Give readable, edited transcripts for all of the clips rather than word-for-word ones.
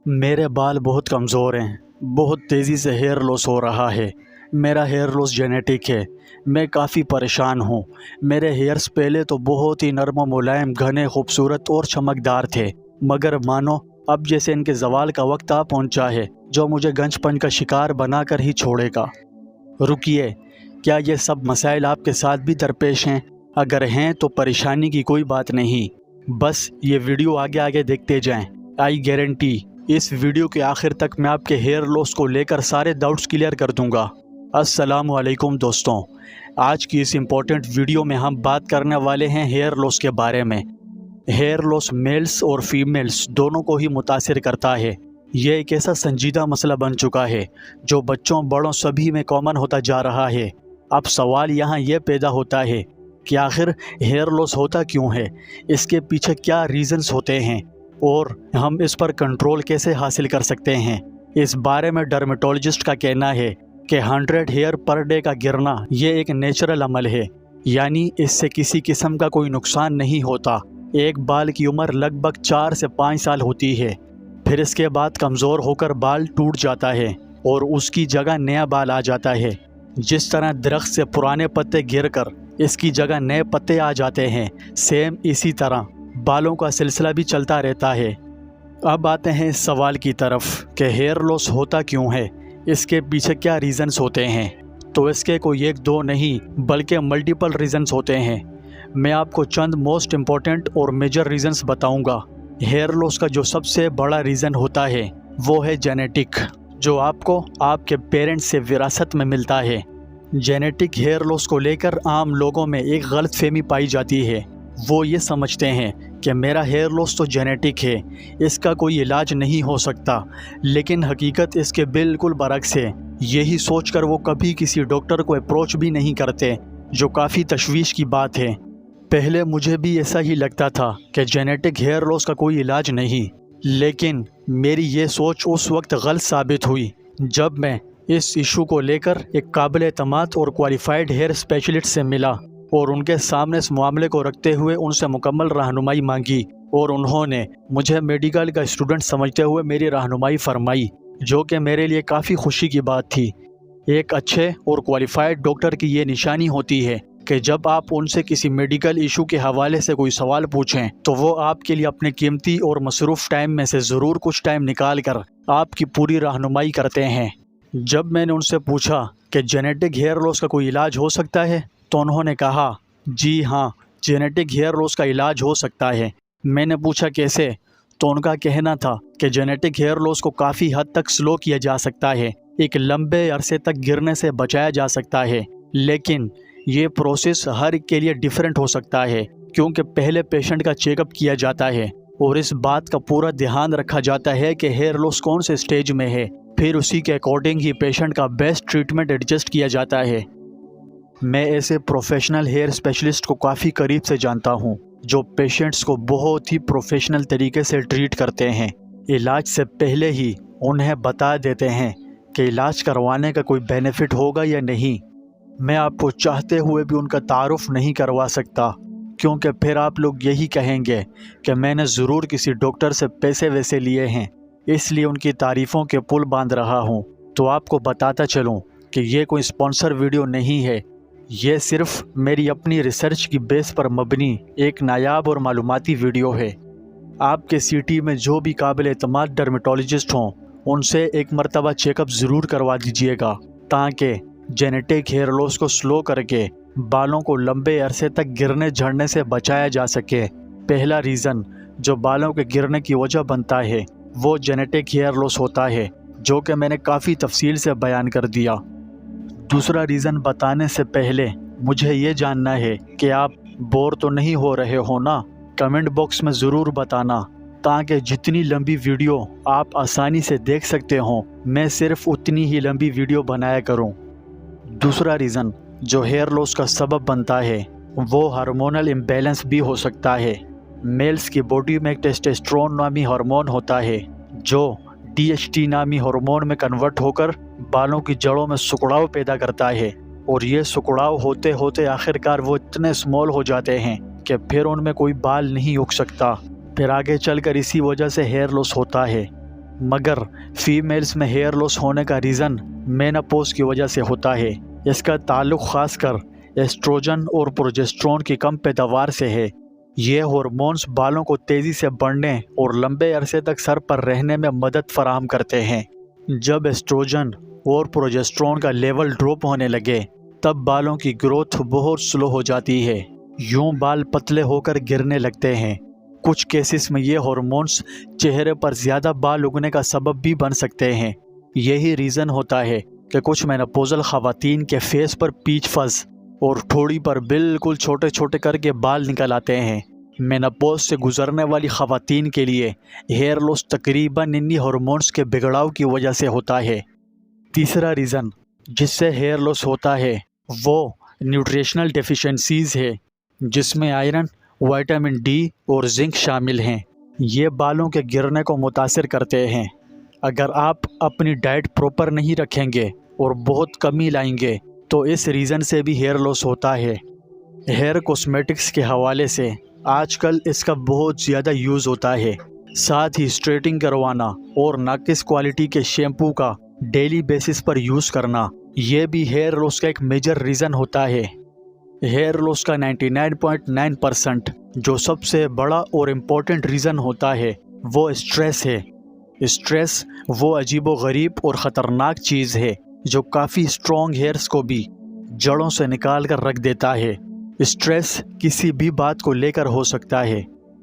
میرے بال بہت کمزور ہیں، بہت تیزی سے ہیئر لاس ہو رہا ہے۔ میرا ہیئر لاس جینیٹک ہے۔ میں کافی پریشان ہوں۔ میرے ہیئرز پہلے تو بہت ہی نرم و ملائم، گھنے، خوبصورت اور چمکدار تھے، مگر مانو اب جیسے ان کے زوال کا وقت آ پہنچا ہے، جو مجھے گنج پن کا شکار بنا کر ہی چھوڑے گا۔ رکیے، کیا یہ سب مسائل آپ کے ساتھ بھی درپیش ہیں؟ اگر ہیں تو پریشانی کی کوئی بات نہیں، بس یہ ویڈیو آگے آگے دیکھتے جائیں۔ آئی گارنٹی اس ویڈیو کے آخر تک میں آپ کے ہیئر لاس کو لے کر سارے ڈاؤٹس کلیئر کر دوں گا۔ السلام علیکم دوستوں، آج کی اس امپورٹنٹ ویڈیو میں ہم بات کرنے والے ہیں ہیئر لاس کے بارے میں۔ ہیئر لاس میلز اور فیمیلز دونوں کو ہی متاثر کرتا ہے۔ یہ ایک ایسا سنجیدہ مسئلہ بن چکا ہے جو بچوں بڑوں سبھی میں کامن ہوتا جا رہا ہے۔ اب سوال یہاں یہ پیدا ہوتا ہے کہ آخر ہیئر لاس ہوتا کیوں ہے، اس کے پیچھے کیا ریزنز ہوتے ہیں، اور ہم اس پر کنٹرول کیسے حاصل کر سکتے ہیں۔ اس بارے میں ڈرمیٹولوجسٹ کا کہنا ہے کہ 100 ہیئر پر ڈے کا گرنا یہ ایک نیچرل عمل ہے، یعنی اس سے کسی قسم کا کوئی نقصان نہیں ہوتا۔ ایک بال کی عمر لگ بھگ 4 سے 5 سال ہوتی ہے، پھر اس کے بعد کمزور ہو کر بال ٹوٹ جاتا ہے اور اس کی جگہ نیا بال آ جاتا ہے۔ جس طرح درخت سے پرانے پتے گر کر اس کی جگہ نئے پتے آ جاتے ہیں، سیم اسی طرح بالوں کا سلسلہ بھی چلتا رہتا ہے۔ اب آتے ہیں اس سوال کی طرف کہ ہیئر لاس ہوتا کیوں ہے، اس کے پیچھے کیا ریزنز ہوتے ہیں۔ تو اس کے کوئی ایک دو نہیں بلکہ ملٹیپل ریزنز ہوتے ہیں۔ میں آپ کو چند موسٹ امپورٹنٹ اور میجر ریزنز بتاؤں گا۔ ہیئر لاس کا جو سب سے بڑا ریزن ہوتا ہے وہ ہے جینیٹک، جو آپ کو آپ کے پیرنٹس سے وراثت میں ملتا ہے۔ جینیٹک ہیئر لاس کو لے کر عام لوگوں میں ایک غلط فہمی پائی جاتی ہے۔ وہ یہ سمجھتے ہیں کہ میرا ہیئر لاس تو جینیٹک ہے، اس کا کوئی علاج نہیں ہو سکتا، لیکن حقیقت اس کے بالکل برعکس ہے۔ یہی سوچ کر وہ کبھی کسی ڈاکٹر کو اپروچ بھی نہیں کرتے، جو کافی تشویش کی بات ہے۔ پہلے مجھے بھی ایسا ہی لگتا تھا کہ جینیٹک ہیئر لاس کا کوئی علاج نہیں، لیکن میری یہ سوچ اس وقت غلط ثابت ہوئی جب میں اس ایشو کو لے کر ایک قابل اعتماد اور کوالیفائڈ ہیئر اسپیشلسٹ سے ملا اور ان کے سامنے اس معاملے کو رکھتے ہوئے ان سے مکمل رہنمائی مانگی، اور انہوں نے مجھے میڈیکل کا اسٹوڈنٹ سمجھتے ہوئے میری رہنمائی فرمائی، جو کہ میرے لیے کافی خوشی کی بات تھی۔ ایک اچھے اور کوالیفائڈ ڈاکٹر کی یہ نشانی ہوتی ہے کہ جب آپ ان سے کسی میڈیکل ایشو کے حوالے سے کوئی سوال پوچھیں تو وہ آپ کے لیے اپنے قیمتی اور مصروف ٹائم میں سے ضرور کچھ ٹائم نکال کر آپ کی پوری رہنمائی کرتے ہیں۔ جب میں نے ان سے پوچھا کہ جینیٹک ہیئر لاس کا کوئی علاج ہو سکتا ہے تو انہوں نے کہا، جی ہاں، جینیٹک ہیئر لاس کا علاج ہو سکتا ہے۔ میں نے پوچھا کیسے، تو ان کا کہنا تھا کہ جینیٹک ہیئر لاس کو کافی حد تک سلو کیا جا سکتا ہے، ایک لمبے عرصے تک گرنے سے بچایا جا سکتا ہے، لیکن یہ پروسیس ہر ایک کے لیے ڈیفرنٹ ہو سکتا ہے، کیونکہ پہلے پیشنٹ کا چیک اپ کیا جاتا ہے اور اس بات کا پورا دھیان رکھا جاتا ہے کہ ہیئر لاس کون سے سٹیج میں ہے، پھر اسی کے اکارڈنگ ہی پیشنٹ کا بیسٹ ٹریٹمنٹ ایڈجسٹ کیا جاتا ہے۔ میں ایسے پروفیشنل ہیئر اسپیشلسٹ کو کافی قریب سے جانتا ہوں جو پیشنٹس کو بہت ہی پروفیشنل طریقے سے ٹریٹ کرتے ہیں۔ علاج سے پہلے ہی انہیں بتا دیتے ہیں کہ علاج کروانے کا کوئی بینیفٹ ہوگا یا نہیں۔ میں آپ کو چاہتے ہوئے بھی ان کا تعارف نہیں کروا سکتا، کیونکہ پھر آپ لوگ یہی کہیں گے کہ میں نے ضرور کسی ڈاکٹر سے پیسے ویسے لیے ہیں، اس لیے ان کی تعریفوں کے پل باندھ رہا ہوں۔ تو آپ کو بتاتا چلوں کہ یہ کوئی اسپانسر ویڈیو نہیں ہے، یہ صرف میری اپنی ریسرچ کی بیس پر مبنی ایک نایاب اور معلوماتی ویڈیو ہے۔ آپ کے سٹی میں جو بھی قابل اعتماد ڈرمیٹولوجسٹ ہوں ان سے ایک مرتبہ چیک اپ ضرور کروا دیجیے گا، تاکہ جینیٹک ہیئر لاس کو سلو کر کے بالوں کو لمبے عرصے تک گرنے جھڑنے سے بچایا جا سکے۔ پہلا ریزن جو بالوں کے گرنے کی وجہ بنتا ہے وہ جینیٹک ہیئر لاس ہوتا ہے، جو کہ میں نے کافی تفصیل سے بیان کر دیا۔ دوسرا ریزن بتانے سے پہلے مجھے یہ جاننا ہے کہ آپ بور تو نہیں ہو رہے ہو نا؟ کمنٹ باکس میں ضرور بتانا، تاکہ جتنی لمبی ویڈیو آپ آسانی سے دیکھ سکتے ہوں میں صرف اتنی ہی لمبی ویڈیو بنایا کروں۔ دوسرا ریزن جو ہیئر لاس کا سبب بنتا ہے وہ ہارمونل امبیلنس بھی ہو سکتا ہے۔ میلز کی باڈی میں ایک ٹیسٹوسٹرون نامی ہارمون ہوتا ہے جو DHT نامی ہارمون میں کنورٹ ہو کر بالوں کی جڑوں میں سکڑاؤ پیدا کرتا ہے، اور یہ سکڑاؤ ہوتے ہوتے آخرکار وہ اتنے اسمال ہو جاتے ہیں کہ پھر ان میں کوئی بال نہیں اگ سکتا، پھر آگے چل کر اسی وجہ سے ہیئر لاس ہوتا ہے۔ مگر فیمیلز میں ہیئر لاس ہونے کا ریزن میناپوز کی وجہ سے ہوتا ہے۔ اس کا تعلق خاص کر ایسٹروجن اور پروجسٹرون کی کم پیداوار سے ہے۔ یہ ہارمونز بالوں کو تیزی سے بڑھنے اور لمبے عرصے تک سر پر رہنے میں مدد فراہم کرتے ہیں۔ جب ایسٹروجن اور پروجسٹرون کا لیول ڈراپ ہونے لگے تب بالوں کی گروتھ بہت سلو ہو جاتی ہے، یوں بال پتلے ہو کر گرنے لگتے ہیں۔ کچھ کیسز میں یہ ہارمونز چہرے پر زیادہ بال اگنے کا سبب بھی بن سکتے ہیں۔ یہی ریزن ہوتا ہے کہ کچھ مینوپوزل خواتین کے فیس پر پیچ فز اور ٹھوڑی پر بالکل چھوٹے چھوٹے کر کے بال نکل آتے ہیں۔ مینوپوز سے گزرنے والی خواتین کے لیے ہیئر لاس تقریباً انہی ہارمونز کے بگڑاؤ کی وجہ سے ہوتا ہے۔ تیسرا ریزن جس سے ہیئر لاس ہوتا ہے وہ نیوٹریشنل ڈیفیشنسیز ہے، جس میں آئرن، وائٹامن ڈی اور زنک شامل ہیں۔ یہ بالوں کے گرنے کو متاثر کرتے ہیں۔ اگر آپ اپنی ڈائٹ پراپر نہیں رکھیں گے اور بہت کمی لائیں گے تو اس ریزن سے بھی ہیئر لاس ہوتا ہے۔ ہیئر کاسمیٹکس کے حوالے سے آج کل اس کا بہت زیادہ یوز ہوتا ہے، ساتھ ہی اسٹریٹنگ کروانا اور ناقص کوالٹی کے شیمپو کا ڈیلی بیسس پر یوز کرنا یہ بھی ہیئر لاس کا ایک میجر ریزن ہوتا ہے۔ ہیئر لاس کا 99.9% جو سب سے بڑا اور امپورٹنٹ ریزن ہوتا ہے وہ اسٹریس ہے۔ اسٹریس وہ عجیب و غریب اور خطرناک چیز ہے جو کافی اسٹرانگ ہیئرز کو بھی جڑوں سے نکال کر رکھ دیتا ہے۔ اسٹریس کسی بھی بات کو لے کر ہو سکتا ہے۔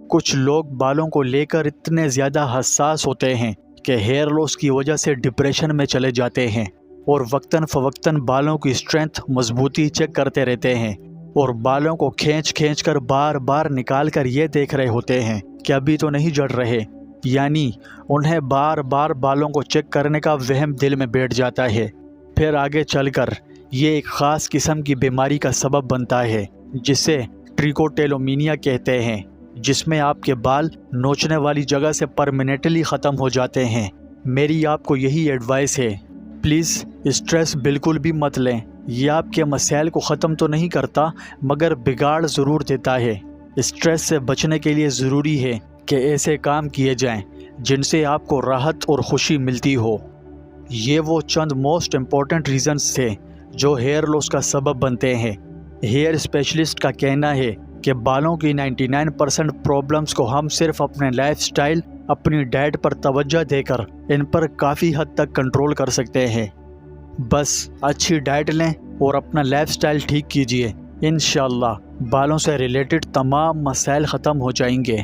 کچھ لوگ بالوں کو لے کر اتنے زیادہ حساس ہوتے ہیں کہ ہیئر لاس کی وجہ سے ڈپریشن میں چلے جاتے ہیں اور وقتاً فوقتاً بالوں کی اسٹرینتھ مضبوطی چیک کرتے رہتے ہیں اور بالوں کو کھینچ کر بار بار نکال کر یہ دیکھ رہے ہوتے ہیں کہ ابھی تو نہیں جڑ رہے، یعنی انہیں بار بار بالوں کو چیک کرنے کا وہم دل میں بیٹھ جاتا ہے۔ پھر آگے چل کر یہ ایک خاص قسم کی بیماری کا سبب بنتا ہے جسے ٹریکوٹیلومینیا کہتے ہیں، جس میں آپ کے بال نوچنے والی جگہ سے پرماننٹلی ختم ہو جاتے ہیں۔ میری آپ کو یہی ایڈوائس ہے، پلیز اسٹریس بالکل بھی مت لیں۔ یہ آپ کے مسائل کو ختم تو نہیں کرتا مگر بگاڑ ضرور دیتا ہے۔ اسٹریس سے بچنے کے لیے ضروری ہے کہ ایسے کام کیے جائیں جن سے آپ کو راحت اور خوشی ملتی ہو۔ یہ وہ چند موسٹ امپورٹنٹ ریزنز تھے جو ہیئر لاس کا سبب بنتے ہیں۔ ہیئر اسپیشلسٹ کا کہنا ہے کہ بالوں کی 99% پرابلمز کو ہم صرف اپنے لائف سٹائل، اپنی ڈائٹ پر توجہ دے کر ان پر کافی حد تک کنٹرول کر سکتے ہیں۔ بس اچھی ڈائٹ لیں اور اپنا لائف سٹائل ٹھیک کیجیے، انشاءاللہ بالوں سے ریلیٹڈ تمام مسائل ختم ہو جائیں گے۔